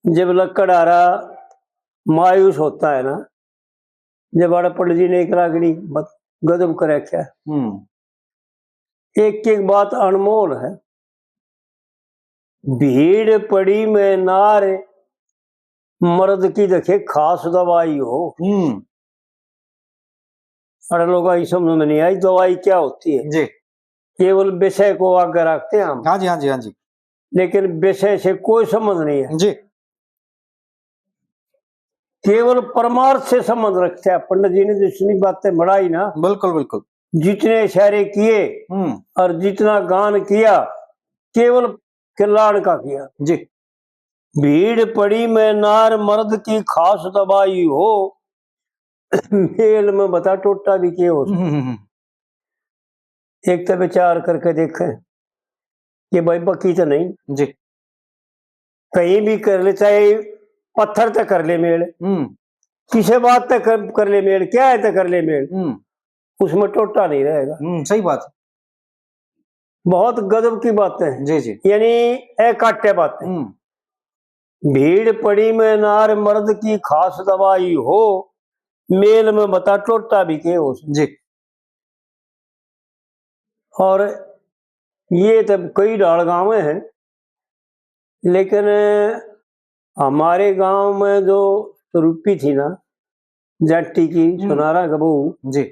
जब लकड़हारा मायूस होता है ना, जब बड़ा पंडित जी ने एक रागड़ी गजब कर रखा है। एक एक बात अनमोल है। भीड़ पड़ी में नार मर्द की देखे खास दवाई हो। अरे लोग आई समझ में नहीं आई दवाई क्या होती है जी। केवल विषय को आगे रखते हैं हम। हाँ जी, हाँ जी, हाँ जी। लेकिन विषय से कोई संबंध नहीं है जी। केवल परमार्थ से संबंध रखते हैं। पंडित जी ने जितनी बातें बढ़ाई ना, बिल्कुल बिल्कुल, जितने इशारे किए और जितना गान किया केवल कल्याण का किया। जी। भीड़ पड़ी में नार मर्द की खास दवाई हो, मेल में बता टोटा भी के हो। एक तो विचार करके देखें कि भाई बकी तो नहीं जी। कहीं भी कर ले, चाहे पत्थर तक कर ले मेल, किसी बात तक कर ले मेल, क्या है तक कर ले मेल, उसमें टोटा नहीं रहेगा। सही बात। बहुत गजब की बातें हैं। जी जी। यानी अकाट्य बातें। भीड़ पड़ी में नार मर्द की खास दवाई हो, मेल में बता टोटा भी के हो। जी। और ये तब कई डाल गाँव हैं, लेकिन हमारे गांव में जो रूपी थी ना जाटी की सुनारा का बहू जी,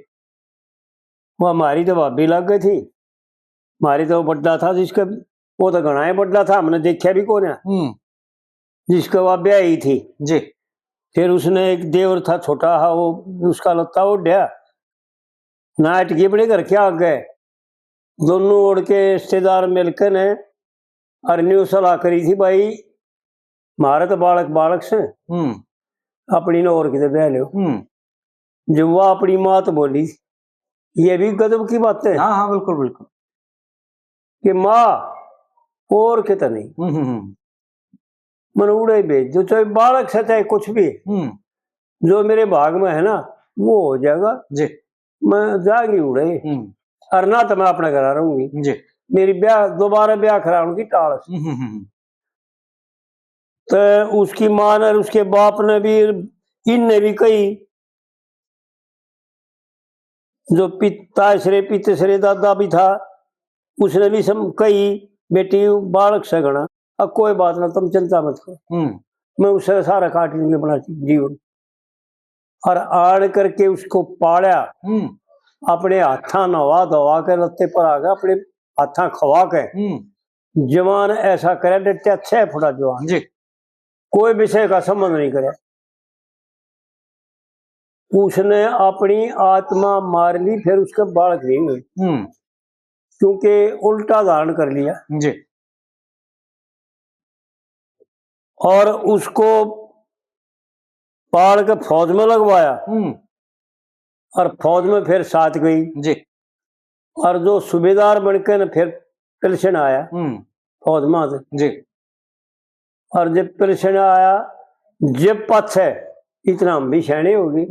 वो हमारी तो भाभी लग गई थी। हमारी तो बड्डा था जिसका, वो तो घना ही बड्डा था, हमने देखा भी कौन है जिसका वह ब्याही थी जी। फिर उसने एक देवर था छोटा हा, वो उसका लत्ता उड्या नाट के बड़े घर के आ गए, दोनों ओढ़ के रिश्तेदार मिलकर ने और न्यू सलाह करी थी भाई हमारे तो बालक बालक से अपनी ने और किधर ब्याह लो। जब वह अपनी माँ तो बोली, ये भी गजब की बात है। हाँ हाँ, बिल्कुल बिल्कुल, कि माँ और कितना नहीं मन उड़े भेज जो, चाहे बालक से चाहे कुछ भी जो मेरे भाग में है ना वो हो जाएगा जी। मैं जाएंगी उड़े और ना तो मैं अपने घर रहूंगी जी। मेरी ब्याह दोबारा ब्याह कराऊंगी टाल। तो उसकी माँ ने उसके बाप ने भी इनने भी कही, जो पिता श्री दादा भी था उसने भी कही बेटी बालक से गणा, अब कोई बात ना तुम चिंता मत करो मैं उससे सारा काट लूंगी अपना जीवन। और आड़ करके उसको पाड़ा, अपने हाथा नवा धवा के लत्ते पर आ गया, अपने हाथा खवा के जवान ऐसा करे डटे 6 फुटा जवान जी। कोई विषय का संबंध नहीं करे। उसने अपनी आत्मा मार ली, फिर उसके बालक नहीं हुए क्योंकि उल्टा धारण कर लिया जी। और उसको पाल के फौज में लगवाया और फौज में फिर साथ गई जी। और जो सूबेदार बनकर न फिर पेंशन आया फौज में से जी। और जब पेंशन आया जब पथ है इतना हम भी शैणी होगी।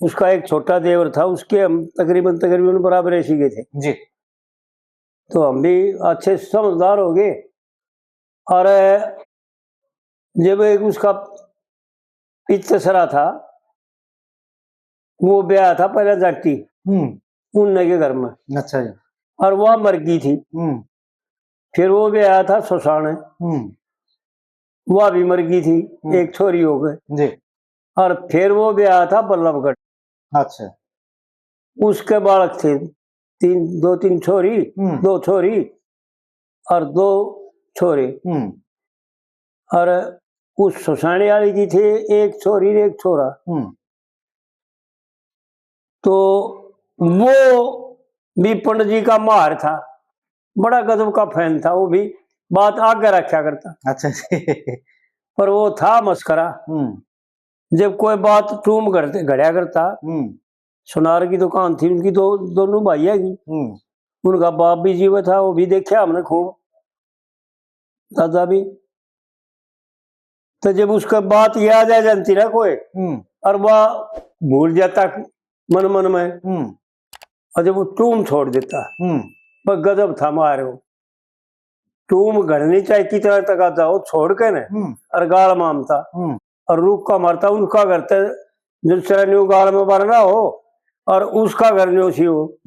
उसका एक छोटा देवर था, उसके हम तकरीबन बराबर ऐसी गए थे जी। तो हम भी अच्छे समझदार हो गए। और जब एक उसका पितसरा था वो ब्याह था पहले जाटी उन्ने के घर में। अच्छा जी। और वह मर गई थी। फिर वो ब्याह था सुसाने, वह भी मर गई थी, एक छोरी हो गई जी। और फिर वो ब्याह था बल्लभगढ़। अच्छा। उसके बालक थे 2-3 छोरी, 2 छोरी और 2 छोरे। और उस सुसाने वाली की थे एक छोरी एक छोरा। तो वो भी पंडित जी का मार था, बड़ा गजब का फैन था, वो भी बात आगे रखा करता। अच्छा पर वो था मस्करा। जब कोई बात टूम घड़िया करता, सुनार की दुकान थी उनकी, दोनों भाइया की, उनका बाप भी जीव था, वो भी देखा हमने खूब, दादा भी। तो जब उसका बात याद आ जाती ना कोई और वह भूल जाता मन मन में और जब वो टूम छोड़ देता, पर गजब था मारे वो तुम घर नहीं चाहे कितना तक आ जाओ छोड़ के न और गाल मामता और रुक का मारता उनका घर ते जो चरन्यू गाल में भरना हो और उसका घर न्यू सी हो।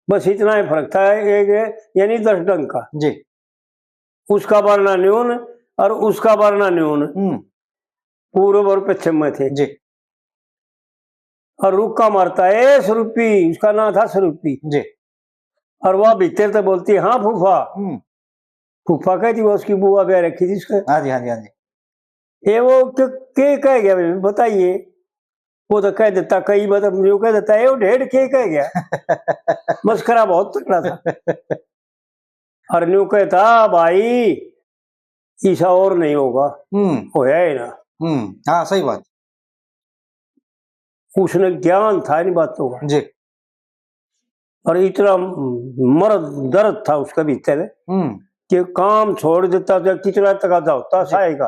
बस इतना ही फर्क था, एक यानी 10 डंग का जी। उसका भरना न्यून और उसका भरना न्यून, पूर्व और पश्चिम में थे जी। और रुक का मारता है स्वरूपी, उसका नाम था स्वरूपी जी। और वह भीतर तो बोलती है हाँ फूफा। फूफा कहती वो उसकी बुआ ब्याह रखी थी उसका। हाँ जी, हाँ जी, हाँ जी। ये वो के कह गया बताइए, वो तो कह देता कई बार जो कह देता है वो ढेर के कह गया। मस्करा बहुत तगड़ा था। और न्यू कहता भाई ऐसा और नहीं होगा, होया है ना। हाँ सही बात। उसने ज्ञान था इन बातों का जी। और इतना मर्द दर्द था उसका भीतर कि काम छोड़ देता जब कितना तकाजा होता साय का,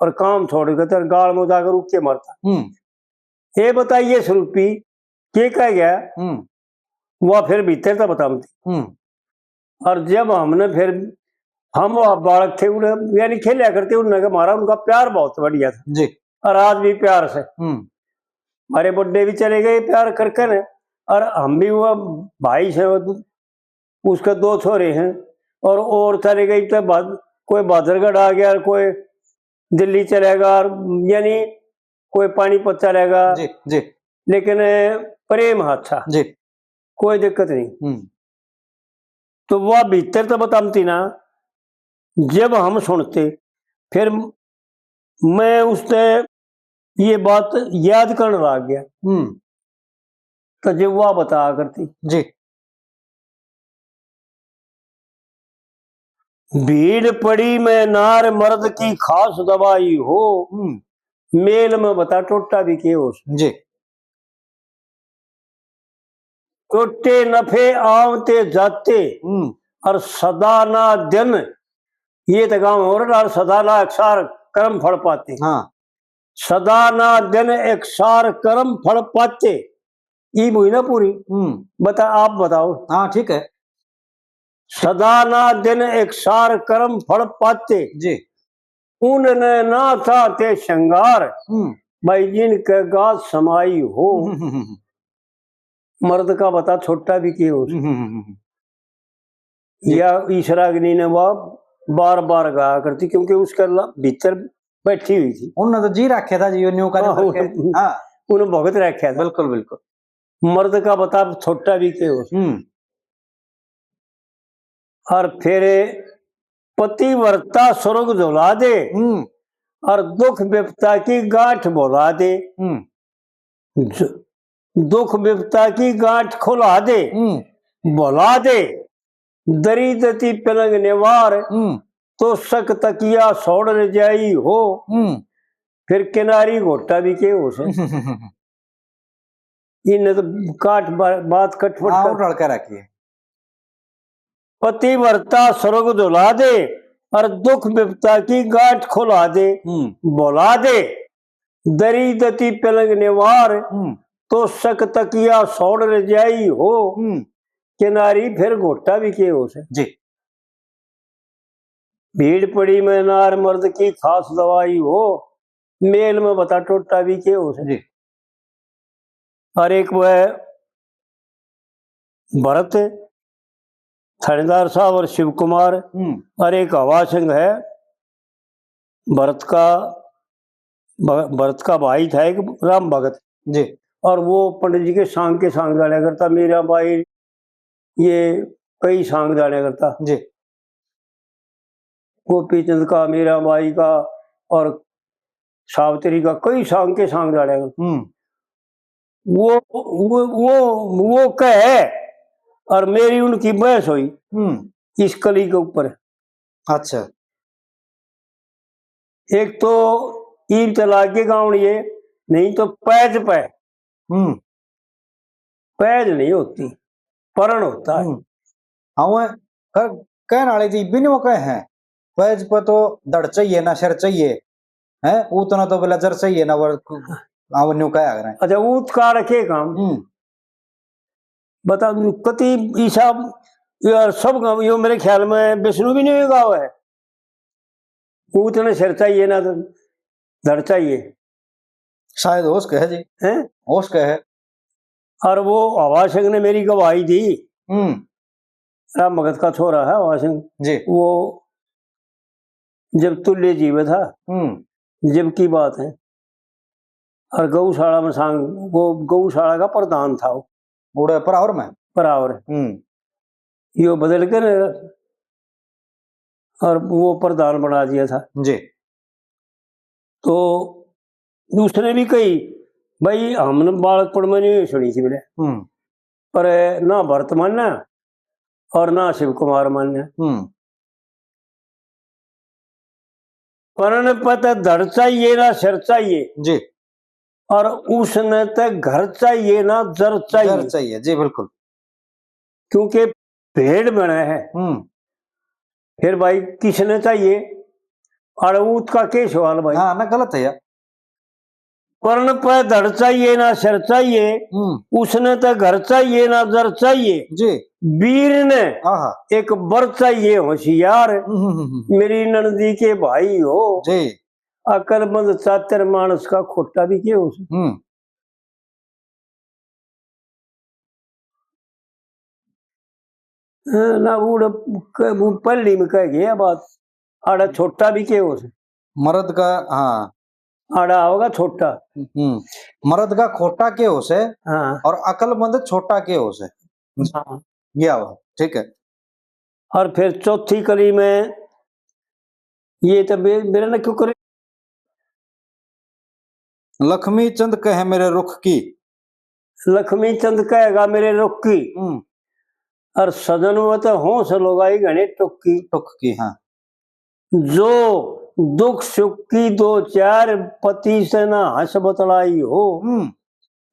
और काम छोड़ देता गाल में जाकर रुक के मरता। ये बताइए स्वरूपी के कह गया, वह फिर भीतर था बताती। और जब हमने फिर हम बालक थे उन्हें यानी खेलिया करते उन्होंने मारा, उनका प्यार बहुत बढ़िया था जी। और आज भी प्यार से हमारे बुड्ढे भी चले गए प्यार करके न, और हम भी हुआ भाई से उसके 2 छोरे हैं और चले गई तो कोई बहादुरगढ़ आ गया, कोई दिल्ली चलेगा, यानी कोई पानीपत चलेगा। जी। जी। लेकिन प्रेम अच्छा जी। कोई दिक्कत नहीं। तो वह भीतर तो बताती ना, जब हम सुनते फिर मैं उससे ये बात याद करने लग गया। तो जब वह बता करती जी। भीड़ पड़ी में नार मर्द की खास दवाई हो, मेल में बता टोटा भी के हो जी। टोटे नफे आवते जाते और सदा ना दिन, ये तो गाँव हो रहा, सदा ना अक्षर कर्म फल पाते। हाँ। सदा ना दिन अक्षर कर्म फल पाते, ये हुई ना पूरी। बता आप बताओ। हाँ ठीक है। सदा ना दिन अक्षर कर्म फल पाते जी। उनने ना था ते श्रृंगार, भाई जिनके गात समाई हो। मर्द का बता छोटा भी के हो। या ईश्वराग्नि ने वह बार बार गाया करती क्योंकि उसके भीतर बैठी हुई थी। उन्होंने तो जी रखा था जी न्यू का। हाँ उन्हें भगत रखा था। बिल्कुल बिल्कुल। मर्द का बता छोटा भी के हो। और फिर पतिव्रता स्वर्ग झुला दे और दुख विपता की गांठ बोला दे। दुख विपता की गांठ खुला दे, बोला दे दरिद्रती पलंग निवार, तो शक तकिया छोड़ जाई हो। फिर किनारी घोटा भी के हो से। इन तो काट बात कटफट लड़का रखिए। पतिव्रता स्वर्ग झुला दे और दुख विपता की गांठ खुला दे, बोला दे दरिद्रती पलंग निवार, तो शक तकिया छोड़ जाई हो। किनारी फिर घोटा भी के हो से। जी। भीड़ पड़ी में नार मर्द की खास दवाई हो, मेल में बता टोटा भी के हो से। जी। और एक वह भरत थानेदार साहब और शिव कुमार, और एक हवा सिंह है भरत का भाई था एक राम भगत जी। और वो पंडित जी के सांग जाने करता। मीरा बाई ये कई सांग जाने करता जी। गोपी चंद का, मीरा बाई का और सावित्री का, कई सांग जाने करता। वो कहे और मेरी उनकी बहस हुई इस कली के ऊपर। अच्छा। एक तो ईद तलाक के गाँव ये नहीं तो पैज पे पैज नहीं होती, परण होता है। हाँ कहने वाले थी बिन वो कहे हैं पैज पर तो दड़ चाहिए ना शर चाहिए है, उतना तो बोला जर चाहिए ना वो न्यू कहा। अच्छा ऊत का रखे काम बता कति ईसा यार सब गाँव यो मेरे ख्याल में विष्णु भी नहीं गाँव है, उतने सिर चाहिए ना तो धड़ चाहिए शायद होश कहे जी, हैं। होश कहे। और वो हवा सिंह ने मेरी गवाही दी, हम्म, राम भगत का छोरा है हवा सिंह जी। वो, जब तुल्य जीव था जब की बात है, और गौशाला में सांग वो गौशाला का प्रधान था वो बूढ़े परावर में। परावर, यो बदल कर और वो प्रधान बना दिया था जी। तो दूसरे भी कही भाई हमने बालकपन में नहीं सुनी थी बोले, पर ना भरत मान्य और ना शिव कुमार मान्य, पर पता धड़ चाहिए ना सिर चाहिए जी, और उसने तो घर चाहिए ना जर चाहिए, चाहिए जी, बिल्कुल। क्योंकि भेड़ बना है। फिर भाई किसने चाहिए, अड़ऊत का के सवाल भाई। हाँ ना, गलत है यार। पर्ण पे धड़ चाहिए ना सिर चाहिए, उसने तो घर चाहिए ना जर चाहिए जी। वीर ने एक बर चाहिए होशियार, मेरी नंदी के भाई हो जी। अकलमंद चातर मानस का खोटा भी के हो ना वो पल्ली में कह गया बात, आड़ा छोटा भी के हो मर्द का। हाँ, आड़ा होगा छोटा। मर्द का खोटा के हो से। हाँ, और अकलमंद छोटा के हो से। हाँ। गया हुआ ठीक है। और फिर चौथी कली में ये तो मेरे ना क्यों करे, लक्ष्मी चंद कहे मेरे रुख की, लक्ष्मी चंद कहेगा मेरे रुख की, और सदन में तो होश लगाई घने टुक्की टुक्की। हाँ, जो दुख सुख की दो चार पति से ना हंस बतलाई हो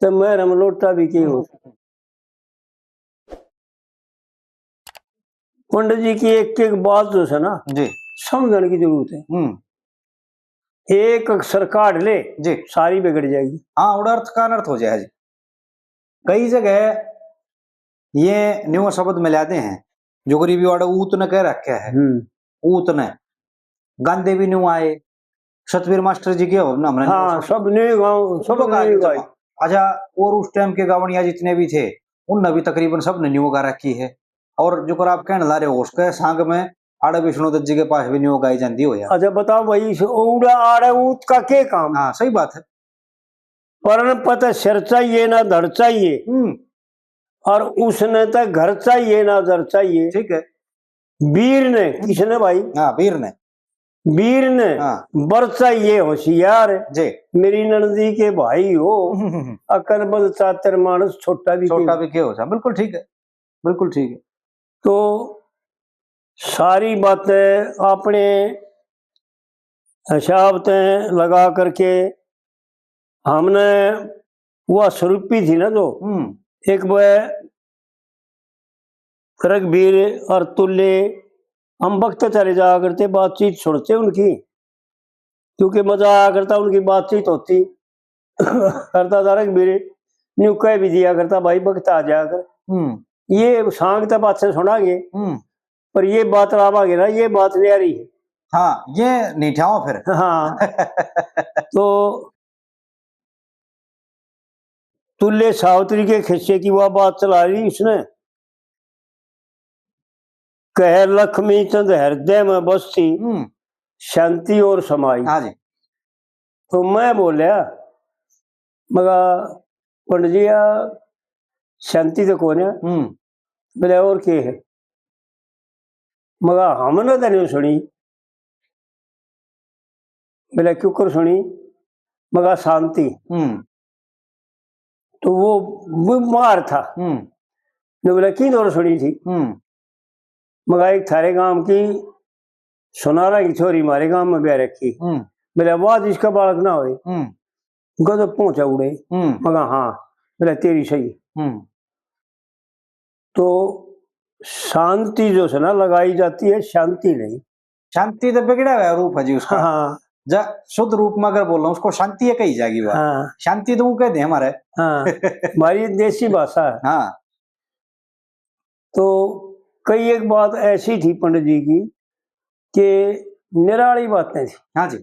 तो मैं रमलोटा भी की हो। पंडित जी की एक एक बात जो है ना जी, समझने की जरूरत है, एक अक्षर काट ले जी सारी बिगड़ जाएगी। हाँ, उड़ा अर्थ का अनर्थ हो जाए जी। कई जगह ये न्यू शब्द मिलाते हैं जो गरीबी वाला ऊत ने कह रखा है, ऊत ने गांधी भी न्यू आए, सतवीर मास्टर जी के हो ना हमने। हाँ, सब न्यू गाँव सब न्यू गाय। अच्छा, और उस टाइम के गावड़िया जितने भी थे उनने भी तकरीबन सब ने न्यू गा रखी है। और जो कर आप कहने ला रहे हो उसके सांग में आड़े विष्णु दत्त जी के पास भी न्यू गाई जाती हो यार। अच्छा बताओ भाई उड़ा आड़े ऊत का क्या काम। हाँ, सही बात है। परण पता सिर चाहिए ना धड़ चाहिए, और उसने तो घर चाहिए ना जर चाहिए। ठीक है। वीर ने किसने भाई, हाँ, वीर ने बर चाहिए होशियार जी, मेरी नंदी के भाई हो अकलमंद चातर मानस छोटा भी के हो। बिल्कुल ठीक है, बिल्कुल ठीक है। तो सारी बातें अपने हिसाब से लगा करके हमने वह स्वरूपी थी ना जो एक वह रघुवीर और तुल्य हम वक्त चले जाया करते बातचीत सुनते उनकी, क्योंकि मजा आया करता उनकी बातचीत होती करता था रघुवीर न्यू कह भी दिया करता भाई वक्त आ जाया कर, ये सांग तो बात से सुनागे पर ये बात लावागे ना ये बात नहीं आ रही है। हाँ, ये नहीं ठाओ फिर। हाँ तो तुल्य सावित्री के खिस्से की वह बात चला रही उसने, कह लक्ष्मी चंद हृदय में बसती शांति और समाई। हाँ जी। तो मैं बोलिया मगा पंडित जी शांति तो कौन है, बोले और क्या है, मगा हमने तो नहीं सुनी, बोले क्यों कर सुनी, मगा शांति। तो वो बीमार था, ने बोला की दौड़ सुनी थी, मगा एक थारे गांव की सोनारा की छोरी हमारे गांव में ब्याह रखी, बोले वाह इसका बालक ना हो गो पहुंचा उड़े, मगा हाँ, बोला तेरी सही। तो शांति जो है ना लगाई जाती है, शांति नहीं। शांति तो बिगड़ा हुआ रूप है जी उसका। हाँ, शुद्ध रूप में अगर बोल रहा हूँ उसको शांति है कही जाएगी बात। हाँ, शांति तो वो कहते हैं हमारे। हाँ हमारी देसी भाषा है। हाँ, तो कई एक बात ऐसी थी पंडित जी की कि निराली बातें थी। हाँ जी।